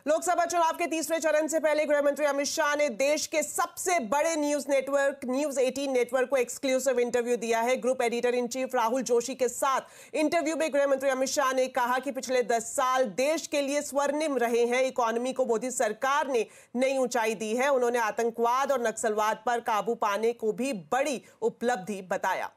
लोकसभा चुनाव के तीसरे चरण से पहले गृह मंत्री अमित शाह ने देश के सबसे बड़े न्यूज नेटवर्क न्यूज 18 नेटवर्क को एक्सक्लूसिव इंटरव्यू दिया है। Group editor in chief Rahul Joshi के साथ इंटरव्यू में गृह मंत्री अमित शाह ने कहा कि पिछले 10 साल देश के लिए स्वर्णिम रहे हैं। इकोनॉमी को मोदी सरकार ने नई ऊंचाई दी है। उन्होंने आतंकवाद और नक्सलवाद पर काबू पाने को भी बड़ी उपलब्धि बताया।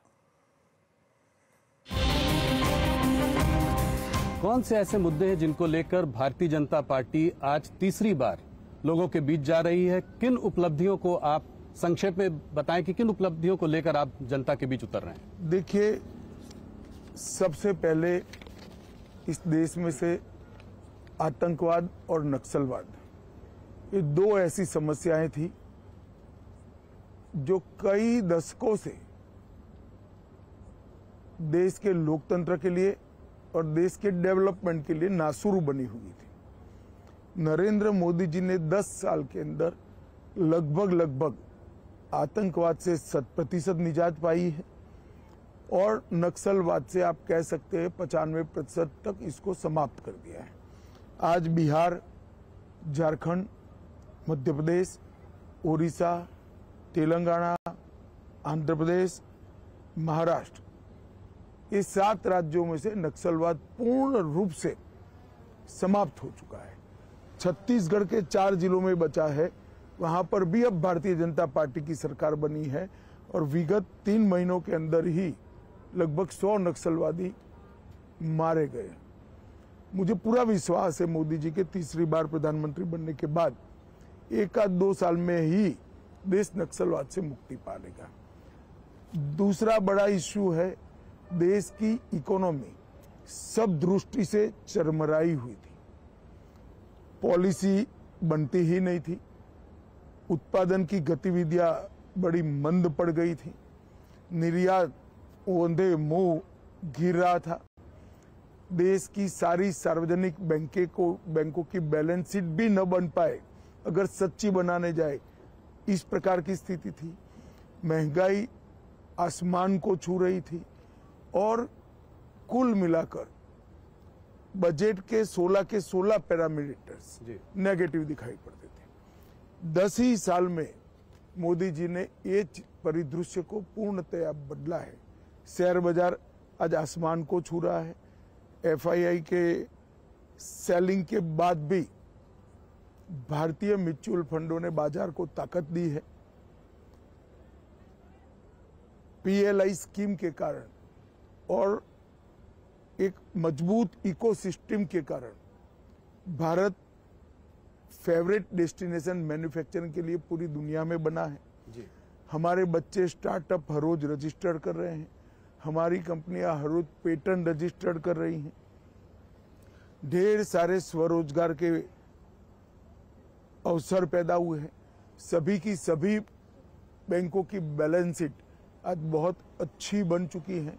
कौन से ऐसे मुद्दे हैं जिनको लेकर भारतीय जनता पार्टी आज तीसरी बार लोगों के बीच जा रही है? किन उपलब्धियों को आप संक्षेप में बताएं कि किन उपलब्धियों को लेकर आप जनता के बीच उतर रहे हैं? देखिए, सबसे पहले इस देश में से आतंकवाद और नक्सलवाद, ये दो ऐसी समस्याएं थी जो कई दशकों से देश के लोकतंत्र के लिए और देश के डेवलपमेंट के लिए नासुरू बनी हुई थी। नरेंद्र मोदी जी ने 10 साल के अंदर लगभग आतंकवाद से 100% निजात पाई है और नक्सलवाद से आप कह सकते हैं 95% तक इसको समाप्त कर दिया है। आज बिहार, झारखंड, मध्य प्रदेश, उड़ीसा, तेलंगाना, आंध्र प्रदेश, महाराष्ट्र, ये 7 राज्यों में से नक्सलवाद पूर्ण रूप से समाप्त हो चुका है। छत्तीसगढ़ के 4 जिलों में बचा है, वहां पर भी अब भारतीय जनता पार्टी की सरकार बनी है और विगत 3 महीनों के अंदर ही लगभग 100 नक्सलवादी मारे गए। मुझे पूरा विश्वास है मोदी जी के तीसरी बार प्रधानमंत्री बनने के बाद 1-2 साल में ही देश नक्सलवाद से मुक्ति पा लेगा। दूसरा बड़ा इश्यू है, देश की इकोनॉमी सब दृष्टि से चरमराई हुई थी। पॉलिसी बनती ही नहीं थी, उत्पादन की गतिविधियां बड़ी मंद पड़ गई थी, निर्यात ओंधे मुंह गिर रहा था, देश की सारी सार्वजनिक बैंकों की बैलेंस शीट भी न बन पाए अगर सच्ची बनाने जाए, इस प्रकार की स्थिति थी। महंगाई आसमान को छू रही थी और कुल मिलाकर बजट के 16 पैरामीटर्स नेगेटिव दिखाई पड़ते थे। 10 ही साल में मोदी जी ने ये परिदृश्य को पूर्णतया बदला है। शेयर बाजार आज आसमान को छू रहा है। एफआईआई के सेलिंग के बाद भी भारतीय म्यूचुअल फंडों ने बाजार को ताकत दी है। पीएलआई स्कीम के कारण और एक मजबूत इकोसिस्टम के कारण भारत फेवरेट डेस्टिनेशन मैन्युफैक्चरिंग के लिए पूरी दुनिया में बना है जी। हमारे बच्चे स्टार्टअप हर रोज रजिस्टर कर रहे हैं, हमारी कंपनियां हर रोज पेटेंट रजिस्टर कर रही हैं। ढेर सारे स्वरोजगार के अवसर पैदा हुए हैं। सभी की सभी बैंकों की बैलेंस शीट आज बहुत अच्छी बन चुकी है।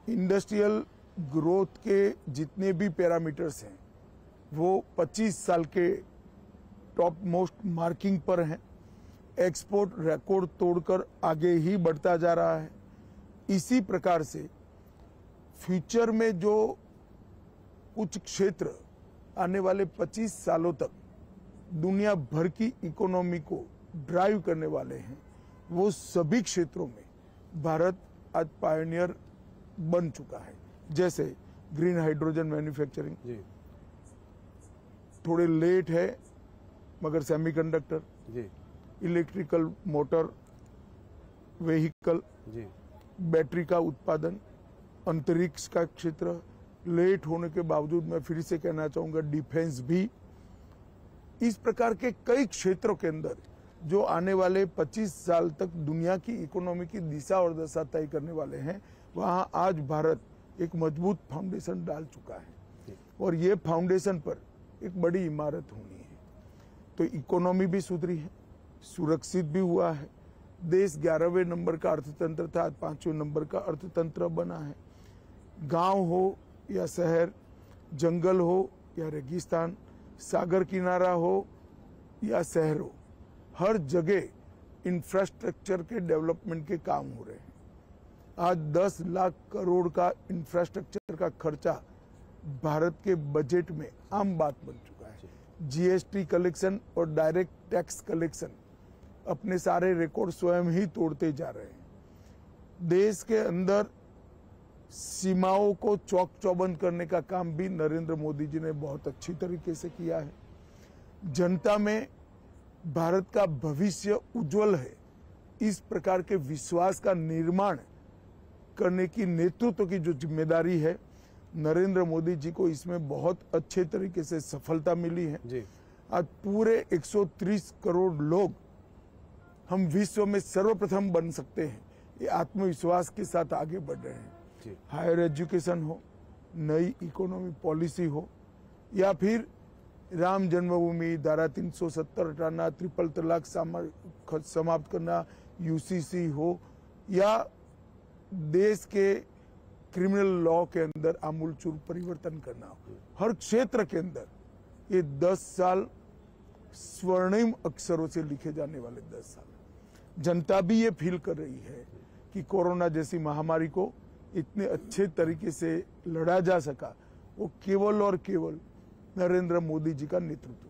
इंडस्ट्रियल ग्रोथ के जितने भी पैरामीटर्स हैं वो 25 साल के टॉप मोस्ट मार्किंग पर हैं। एक्सपोर्ट रिकॉर्ड तोड़कर आगे ही बढ़ता जा रहा है। इसी प्रकार से फ्यूचर में जो कुछ क्षेत्र आने वाले 25 सालों तक दुनिया भर की इकोनॉमी को ड्राइव करने वाले हैं, वो सभी क्षेत्रों में भारत आज पायनियर बन चुका है। जैसे ग्रीन हाइड्रोजन मैन्युफैक्चरिंग थोड़े लेट है, मगर semiconductor, electrical motor vehicle, battery का उत्पादन, अंतरिक्ष का क्षेत्र लेट होने के बावजूद मैं फिर से कहना चाहूंगा डिफेंस भी, इस प्रकार के कई क्षेत्रों के अंदर जो आने वाले 25 साल तक दुनिया की इकोनॉमी की दिशा और दशा तय करने वाले हैं, वहां आज भारत एक मजबूत फाउंडेशन डाल चुका है और ये फाउंडेशन पर एक बड़ी इमारत होनी है। तो इकोनॉमी भी सुधरी है, सुरक्षित भी हुआ है। देश 11वें नंबर का अर्थतंत्र था, आज 5वें नंबर का अर्थतंत्र बना है। गांव हो या शहर, जंगल हो या रेगिस्तान, सागर किनारा हो या शहर हो, हर जगह इंफ्रास्ट्रक्चर के डेवलपमेंट के काम हो रहे हैं। आज 10 लाख करोड़ का इंफ्रास्ट्रक्चर का खर्चा भारत के बजट में आम बात बन चुका है। जीएसटी कलेक्शन और डायरेक्ट टैक्स कलेक्शन अपने सारे रिकॉर्ड स्वयं ही तोड़ते जा रहे हैं। देश के अंदर सीमाओं को चौक चौबंद करने का काम भी नरेंद्र मोदी जी ने बहुत अच्छी तरीके से किया है। जनता में भारत का भविष्य उज्जवल है, इस प्रकार के विश्वास का निर्माण करने की नेतृत्व की जो जिम्मेदारी है, नरेंद्र मोदी जी को इसमें बहुत अच्छे तरीके से सफलता मिली है जी। आज पूरे 130 करोड़ लोग हम विश्व में सर्वप्रथम बन सकते हैं, ये आत्मविश्वास के साथ आगे बढ़ रहे हैं। हायर एजुकेशन हो, नई इकोनॉमी पॉलिसी हो, या फिर राम जन्मभूमि, धारा 370 हटाना, ट्रिपल तलाक समाप्त करना, यूसीसी हो, या देश के क्रिमिनल लॉ के अंदर आमूलचूल परिवर्तन करना हो, हर क्षेत्र के अंदर ये 10 साल स्वर्णिम अक्षरों से लिखे जाने वाले 10 साल। जनता भी ये फील कर रही है कि कोरोना जैसी महामारी को इतने अच्छे तरीके से लड़ा जा सका, वो केवल और केवल नरेंद्र मोदी जी का नेतृत्व।